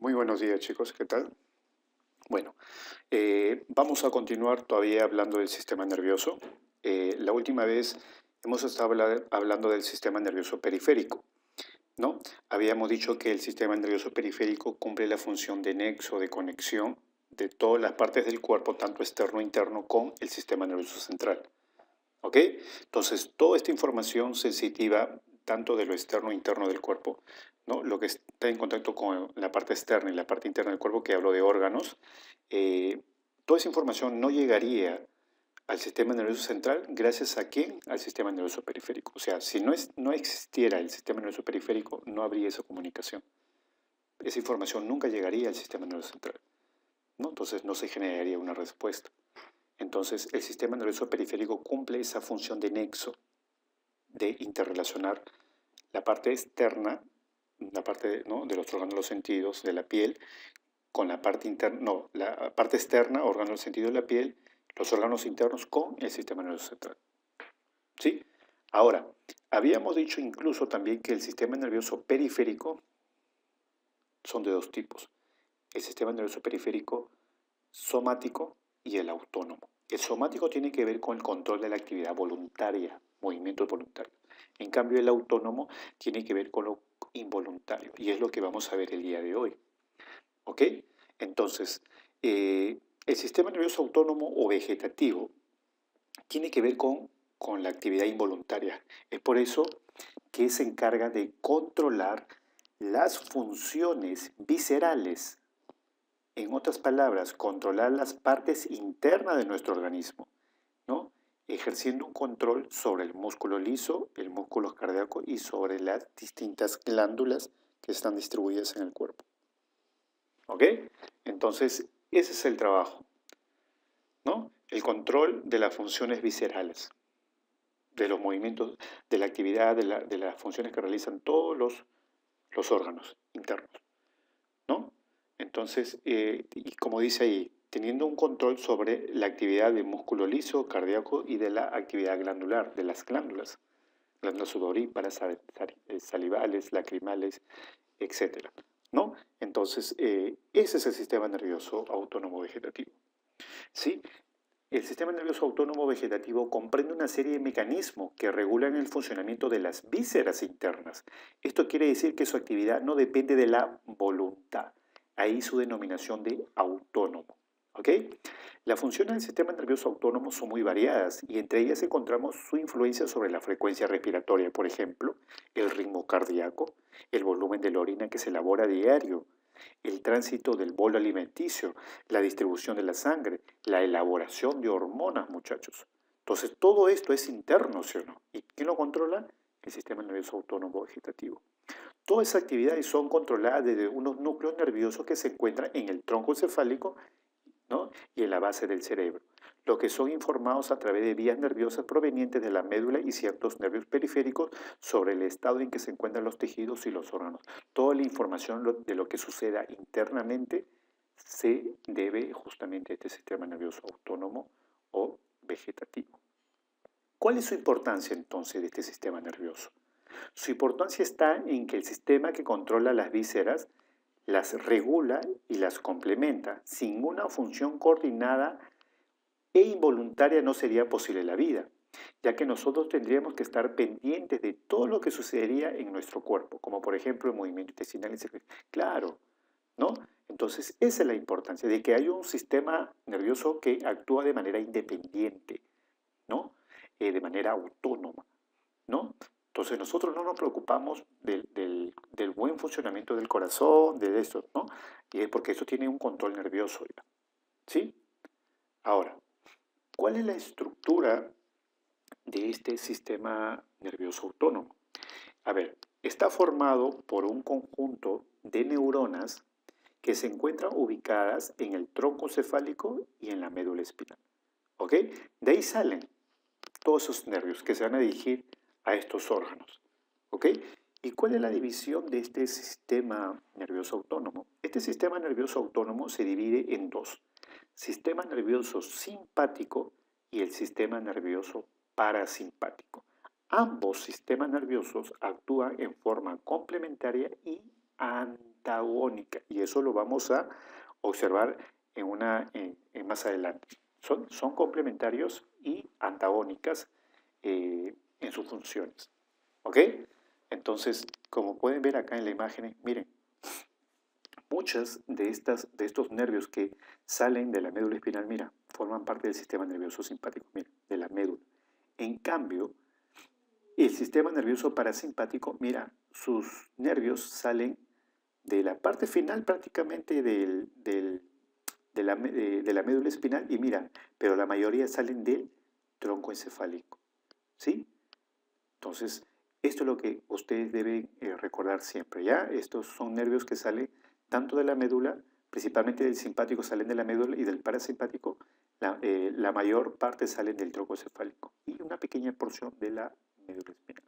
Muy buenos días, chicos, ¿qué tal? Bueno, vamos a continuar todavía hablando del sistema nervioso. La última vez hemos estado hablando del sistema nervioso periférico, ¿no? Habíamos dicho que el sistema nervioso periférico cumple la función de nexo, de conexión de todas las partes del cuerpo, tanto externo e interno, con el sistema nervioso central. ¿Ok? Entonces, toda esta información sensitiva, tanto de lo externo e interno del cuerpo, ¿no? Lo que está en contacto con la parte externa y la parte interna del cuerpo, que hablo de órganos, eh, toda esa información no llegaría al sistema nervioso central gracias a quién? Al sistema nervioso periférico. O sea, si no existiera el sistema nervioso periférico, no habría esa comunicación. Esa información nunca llegaría al sistema nervioso central, ¿no? Entonces no se generaría una respuesta. Entonces, el sistema nervioso periférico cumple esa función de nexo, de interrelacionar la parte externa, la parte, ¿no?, de los órganos de los sentidos, de la piel, con la parte interna, no, la parte externa, órganos del sentido de la piel, los órganos internos con el sistema nervioso central. ¿Sí? Ahora, habíamos dicho incluso también que el sistema nervioso periférico son de dos tipos. El sistema nervioso periférico somático y el autónomo. El somático tiene que ver con el control de la actividad voluntaria, movimientos voluntarios. En cambio, el autónomo tiene que ver con lo involuntario, y es lo que vamos a ver el día de hoy. ¿Ok? Entonces, el sistema nervioso autónomo o vegetativo tiene que ver con la actividad involuntaria. Es por eso que se encarga de controlar las funciones viscerales. En otras palabras, controlar las partes internas de nuestro organismo, ¿no? Ejerciendo un control sobre el músculo liso, el músculo cardíaco y sobre las distintas glándulas que están distribuidas en el cuerpo. ¿Ok? Entonces, ese es el trabajo, ¿no? El control de las funciones viscerales, de los movimientos, de la actividad, de las funciones que realizan todos los órganos internos, ¿no? Entonces, y como dice ahí, teniendo un control sobre la actividad del músculo liso, cardíaco y de la actividad glandular, de las glándulas sudoríparas, salivales, lacrimales, etcétera, ¿no? Entonces, ese es el sistema nervioso autónomo vegetativo, ¿sí? El sistema nervioso autónomo vegetativo comprende una serie de mecanismos que regulan el funcionamiento de las vísceras internas. Esto quiere decir que su actividad no depende de la voluntad. Ahí su denominación de autónomo. ¿Ok? Las funciones del sistema nervioso autónomo son muy variadas y entre ellas encontramos su influencia sobre la frecuencia respiratoria, por ejemplo, el ritmo cardíaco, el volumen de la orina que se elabora a diario, el tránsito del bolo alimenticio, la distribución de la sangre, la elaboración de hormonas, muchachos. Entonces, todo esto es interno, ¿sí o no? ¿Y quién lo controla? El sistema nervioso autónomo vegetativo. Todas esas actividades son controladas desde unos núcleos nerviosos que se encuentran en el tronco encefálico, ¿no?, y en la base del cerebro, los que son informados a través de vías nerviosas provenientes de la médula y ciertos nervios periféricos sobre el estado en que se encuentran los tejidos y los órganos. Toda la información de lo que suceda internamente se debe justamente a este sistema nervioso autónomo o vegetativo. ¿Cuál es su importancia entonces de este sistema nervioso? Su importancia está en que el sistema que controla las vísceras las regula y las complementa. Sin una función coordinada e involuntaria no sería posible la vida, ya que nosotros tendríamos que estar pendientes de todo lo que sucedería en nuestro cuerpo, como por ejemplo el movimiento intestinal y secreción. Claro, ¿no? Entonces, esa es la importancia de que haya un sistema nervioso que actúa de manera independiente, ¿no? De manera autónoma, ¿no? Entonces, nosotros no nos preocupamos del buen funcionamiento del corazón, de eso, ¿no? Y es porque eso tiene un control nervioso, ¿sí? Ahora, ¿cuál es la estructura de este sistema nervioso autónomo? A ver, está formado por un conjunto de neuronas que se encuentran ubicadas en el tronco cefálico y en la médula espinal. ¿Ok? De ahí salen todos esos nervios que se van a dirigir a estos órganos. ¿Ok? ¿Y cuál es la división de este sistema nervioso autónomo? Este sistema nervioso autónomo se divide en dos: sistema nervioso simpático y el sistema nervioso parasimpático. Ambos sistemas nerviosos actúan en forma complementaria y antagónica. antagónica. Y eso lo vamos a observar más adelante. Son complementarios y antagónicas en sus funciones. ¿Ok? Entonces, como pueden ver acá en la imagen, miren, muchas de estos nervios que salen de la médula espinal, mira, forman parte del sistema nervioso simpático, mira, de la médula. En cambio, el sistema nervioso parasimpático, mira, sus nervios salen de la parte final prácticamente de la médula espinal y mira, pero la mayoría salen del tronco encefálico, ¿sí? Entonces, esto es lo que ustedes deben recordar siempre, ¿ya? Estos son nervios que salen tanto de la médula, principalmente del simpático salen de la médula y del parasimpático, la mayor parte salen del tronco encefálico y una pequeña porción de la médula espinal,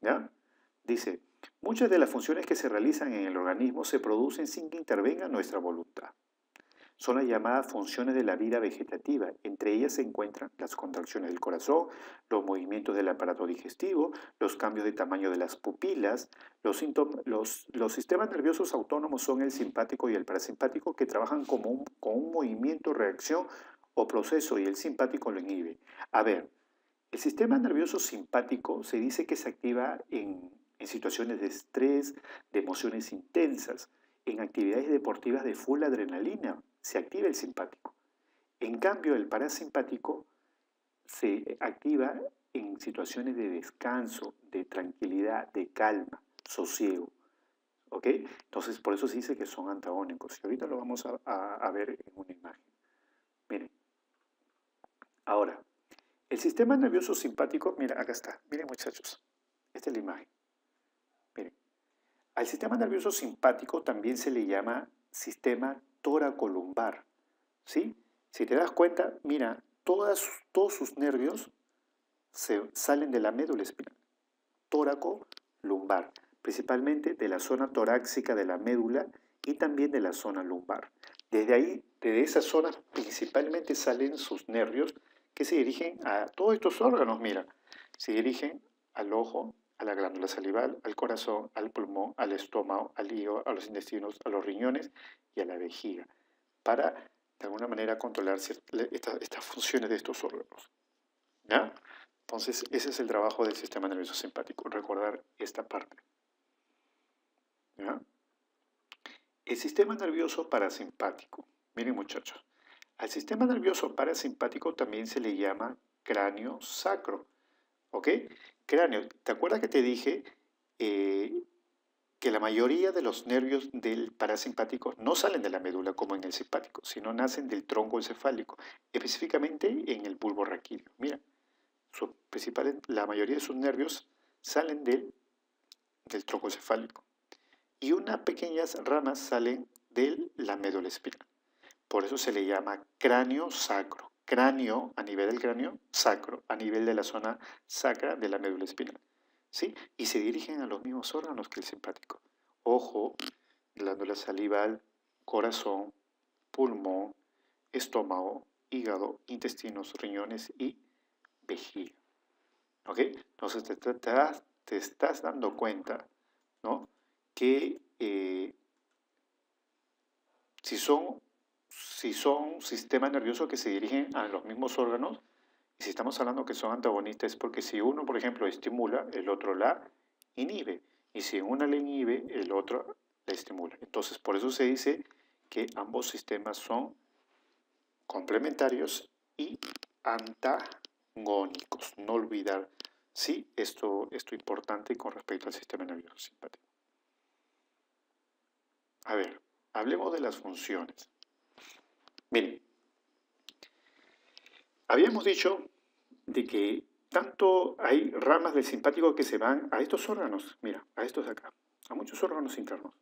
¿ya? Dice, muchas de las funciones que se realizan en el organismo se producen sin que intervenga nuestra voluntad. Son las llamadas funciones de la vida vegetativa. Entre ellas se encuentran las contracciones del corazón, los movimientos del aparato digestivo, los cambios de tamaño de las pupilas. Los sistemas nerviosos autónomos son el simpático y el parasimpático, que trabajan con un movimiento, reacción o proceso, y el simpático lo inhibe. A ver, el sistema nervioso simpático se dice que se activa en situaciones de estrés, de emociones intensas, en actividades deportivas de full adrenalina, se activa el simpático. En cambio, el parasimpático se activa en situaciones de descanso, de tranquilidad, de calma, sosiego. ¿Ok? Entonces, por eso se dice que son antagónicos. Y ahorita lo vamos a ver en una imagen. Miren. Ahora, el sistema nervioso simpático, mira, acá está. Miren, muchachos. Esta es la imagen. Miren. Al sistema nervioso simpático también se le llama sistema toracolumbar, ¿sí? Si te das cuenta, mira, todos sus nervios salen de la médula espinal, tóraco-lumbar, principalmente de la zona torácica de la médula y también de la zona lumbar. Desde ahí, desde esas zonas, principalmente salen sus nervios que se dirigen a todos estos órganos, mira, se dirigen al ojo, a la glándula salival, al corazón, al pulmón, al estómago, al hígado, a los intestinos, a los riñones y a la vejiga, para de alguna manera controlar estas funciones de estos órganos. ¿Ya? Entonces, ese es el trabajo del sistema nervioso simpático, recordar esta parte. ¿Ya? El sistema nervioso parasimpático. Miren, muchachos, al sistema nervioso parasimpático también se le llama cráneo sacro. ¿Ok? Cráneo, ¿te acuerdas que te dije que la mayoría de los nervios del parasimpático no salen de la médula como en el simpático, sino nacen del tronco encefálico, específicamente en el bulbo raquídeo? Mira, la mayoría de sus nervios salen del tronco encefálico y unas pequeñas ramas salen de la médula espinal. Por eso se le llama cráneo sacro. Cráneo a nivel del cráneo, sacro a nivel de la zona sacra de la médula espinal. ¿Sí? Y se dirigen a los mismos órganos que el simpático. Ojo, glándula salival, corazón, pulmón, estómago, hígado, intestinos, riñones y vejiga. ¿Ok? Entonces te estás dando cuenta, ¿no?, que si son sistemas nerviosos que se dirigen a los mismos órganos, y si estamos hablando que son antagonistas, es porque si uno, por ejemplo, estimula, el otro la inhibe. Y si una la inhibe, el otro la estimula. Entonces, por eso se dice que ambos sistemas son complementarios y antagónicos. No olvidar, sí, esto importante con respecto al sistema nervioso simpático. A ver, hablemos de las funciones. Miren, habíamos dicho de que tanto hay ramas del simpático que se van a estos órganos, mira, a estos de acá, a muchos órganos internos,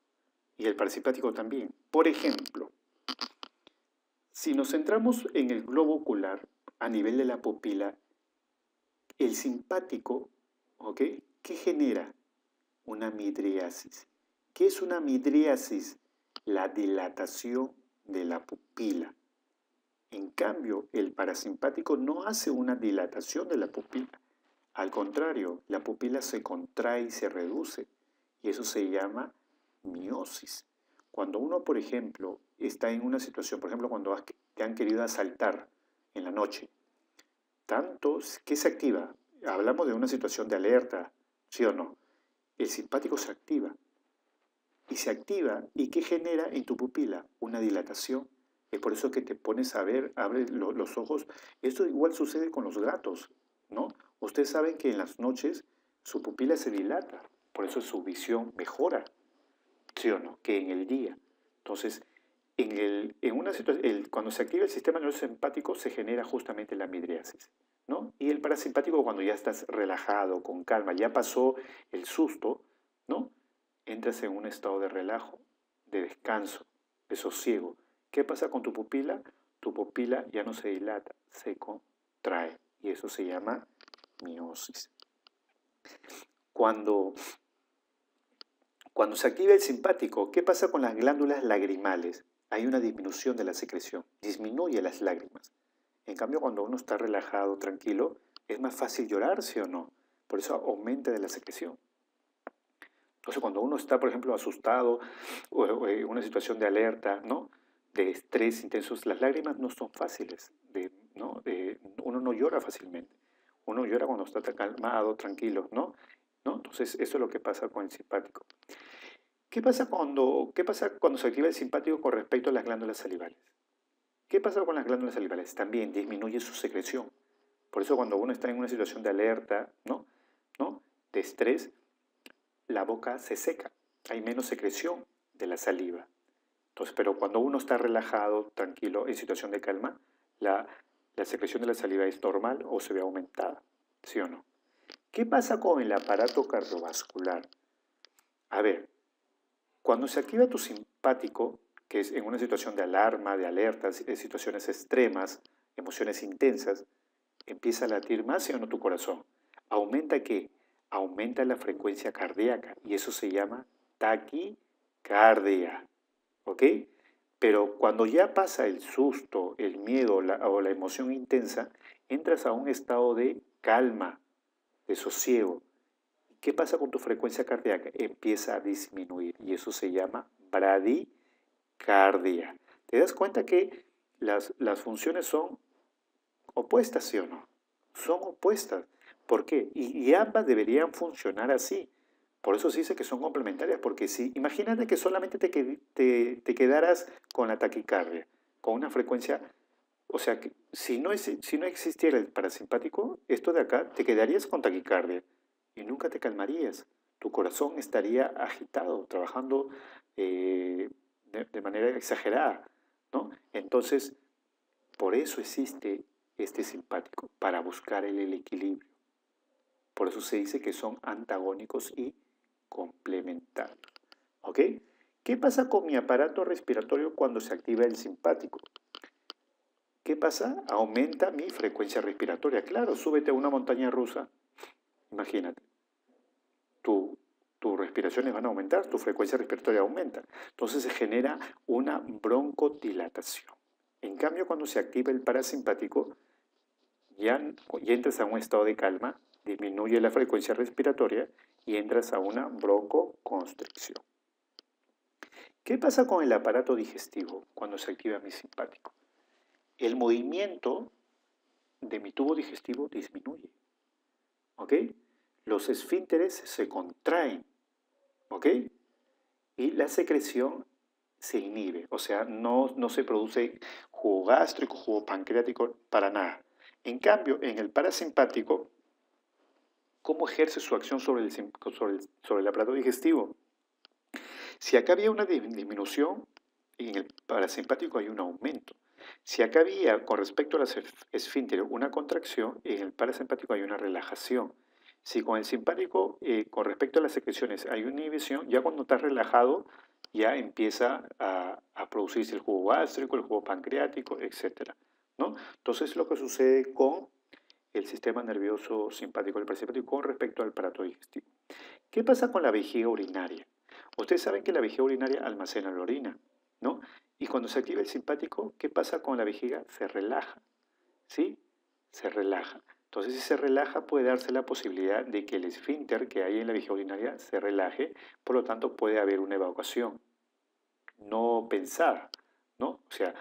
y el parasimpático también. Por ejemplo, si nos centramos en el globo ocular a nivel de la pupila, el simpático, ¿ok?, ¿qué genera? Una midriasis. ¿Qué es una midriasis? La dilatación de la pupila. En cambio, el parasimpático no hace una dilatación de la pupila. Al contrario, la pupila se contrae y se reduce. Y eso se llama miosis. Cuando uno, por ejemplo, está en una situación, por ejemplo, cuando te han querido asaltar en la noche, tanto, ¿qué se activa? Hablamos de una situación de alerta, ¿sí o no? El simpático se activa. Y se activa, ¿y qué genera en tu pupila? Una dilatación. Es por eso que te pones a ver, abres los ojos. Esto igual sucede con los gatos, ¿no? Ustedes saben que en las noches su pupila se dilata, por eso su visión mejora, ¿sí o no? Que en el día. Entonces, en una situación, cuando se activa el sistema nervioso simpático se genera justamente la midriasis, ¿no? Y el parasimpático cuando ya estás relajado, con calma, ya pasó el susto, ¿no? Entras en un estado de relajo, de descanso, de sosiego. ¿Qué pasa con tu pupila? Tu pupila ya no se dilata, se contrae y eso se llama miosis. Cuando se activa el simpático, ¿qué pasa con las glándulas lagrimales? Hay una disminución de la secreción, disminuye las lágrimas. En cambio, cuando uno está relajado, tranquilo, es más fácil llorar, ¿sí o no? Por eso aumenta de la secreción. Entonces, cuando uno está, por ejemplo, asustado o en una situación de alerta, ¿no? De estrés intenso, las lágrimas no son fáciles, ¿no? Uno no llora fácilmente. Uno llora cuando está calmado, tranquilo, ¿no? Entonces, eso es lo que pasa con el simpático. ¿Qué pasa cuando se activa el simpático con respecto a las glándulas salivales? ¿Qué pasa con las glándulas salivales? También disminuye su secreción. Por eso cuando uno está en una situación de alerta, ¿no? De estrés, la boca se seca, hay menos secreción de la saliva. Entonces, pero cuando uno está relajado, tranquilo, en situación de calma, la secreción de la saliva es normal o se ve aumentada, ¿sí o no? ¿Qué pasa con el aparato cardiovascular? A ver, cuando se activa tu simpático, que es en una situación de alarma, de alerta, en situaciones extremas, emociones intensas, empieza a latir más, ¿sí o no, tu corazón? ¿Aumenta qué? Aumenta la frecuencia cardíaca y eso se llama taquicardia, ¿ok? Pero cuando ya pasa el susto, el miedo o la emoción intensa, entras a un estado de calma, de sosiego. ¿Qué pasa con tu frecuencia cardíaca? Empieza a disminuir y eso se llama bradicardia. ¿Te das cuenta que las funciones son opuestas, sí o no? Son opuestas. ¿Por qué? Y ambas deberían funcionar así. Por eso se dice que son complementarias, porque si, imagínate que solamente te quedaras con la taquicardia, con una frecuencia, o sea, que si no existiera el parasimpático, esto de acá, te quedarías con taquicardia y nunca te calmarías. Tu corazón estaría agitado, trabajando de manera exagerada, ¿no? Entonces, por eso existe este simpático, para buscar el equilibrio. Por eso se dice que son antagónicos y complementarios. ¿Ok? ¿Qué pasa con mi aparato respiratorio cuando se activa el simpático? ¿Qué pasa? Aumenta mi frecuencia respiratoria. Claro, súbete a una montaña rusa, imagínate. Tus respiraciones van a aumentar, tu frecuencia respiratoria aumenta. Entonces se genera una broncodilatación. En cambio, cuando se activa el parasimpático, ya entras a un estado de calma, disminuye la frecuencia respiratoria y entras a una broncoconstricción. ¿Qué pasa con el aparato digestivo cuando se activa mi simpático? El movimiento de mi tubo digestivo disminuye, ¿ok? Los esfínteres se contraen, ¿ok? Y la secreción se inhibe, o sea, no se produce jugo gástrico, jugo pancreático, para nada. En cambio, en el parasimpático, ¿cómo ejerce su acción sobre el aparato digestivo? Si acá había una disminución, en el parasimpático hay un aumento. Si acá había, con respecto a las esfínteres, una contracción, en el parasimpático hay una relajación. Si con el simpático, con respecto a las secreciones, hay una inhibición, ya cuando estás relajado, ya empieza a producirse el jugo gástrico, el jugo pancreático, etc., ¿no? Entonces, lo que sucede con el sistema nervioso simpático, el parasimpático, con respecto al aparato digestivo. ¿Qué pasa con la vejiga urinaria? Ustedes saben que la vejiga urinaria almacena la orina, ¿no? Y cuando se activa el simpático, ¿qué pasa con la vejiga? Se relaja, ¿sí? Se relaja. Entonces, si se relaja, puede darse la posibilidad de que el esfínter que hay en la vejiga urinaria se relaje, por lo tanto puede haber una evacuación. No pensar, ¿no? O sea,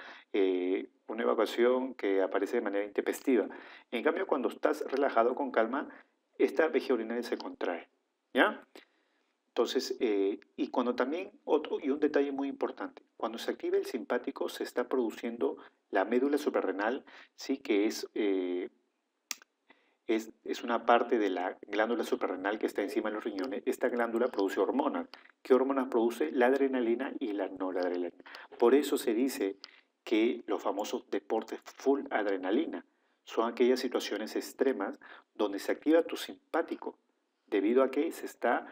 una evacuación que aparece de manera intempestiva. En cambio, cuando estás relajado con calma, esta vejiga urinaria se contrae, ¿ya? Entonces, y cuando también, otro, y un detalle muy importante, cuando se activa el simpático se está produciendo la médula suprarrenal, sí que es una parte de la glándula suprarrenal que está encima de los riñones. Esta glándula produce hormonas. ¿Qué hormonas produce? La adrenalina y la noradrenalina. Por eso se dice que los famosos deportes full adrenalina son aquellas situaciones extremas donde se activa tu simpático, debido a que se está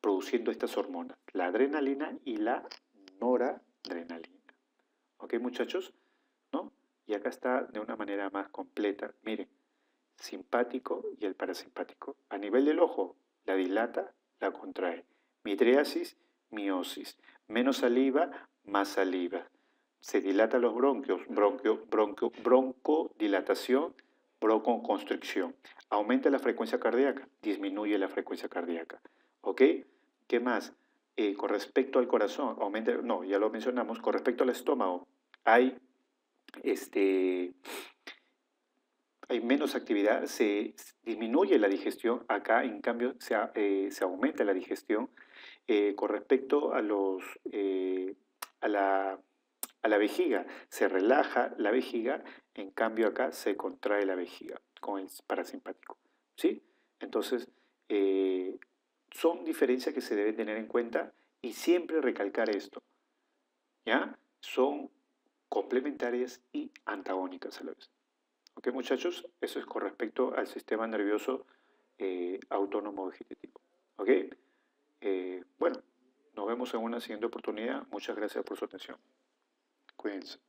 produciendo estas hormonas, la adrenalina y la noradrenalina. ¿Ok, muchachos? ¿No? Y acá está de una manera más completa. Miren, simpático y el parasimpático. A nivel del ojo, la dilata, la contrae. Midriasis, miosis. Menos saliva, más saliva. Se dilata los bronquios, broncodilatación, broncoconstricción. Aumenta la frecuencia cardíaca, disminuye la frecuencia cardíaca. ¿Ok? ¿Qué más? Con respecto al corazón, aumenta, no, ya lo mencionamos, con respecto al estómago, hay este, hay menos actividad, se disminuye la digestión, acá en cambio se aumenta la digestión. Con respecto a la, a la vejiga, se relaja la vejiga, en cambio acá se contrae la vejiga con el parasimpático, ¿sí? Entonces, eh, son diferencias que se deben tener en cuenta y siempre recalcar esto, ¿ya? Son complementarias y antagónicas a la vez. Ok, muchachos, eso es con respecto al sistema nervioso autónomo vegetativo. Ok, bueno, nos vemos en una siguiente oportunidad. Muchas gracias por su atención. Cuídense.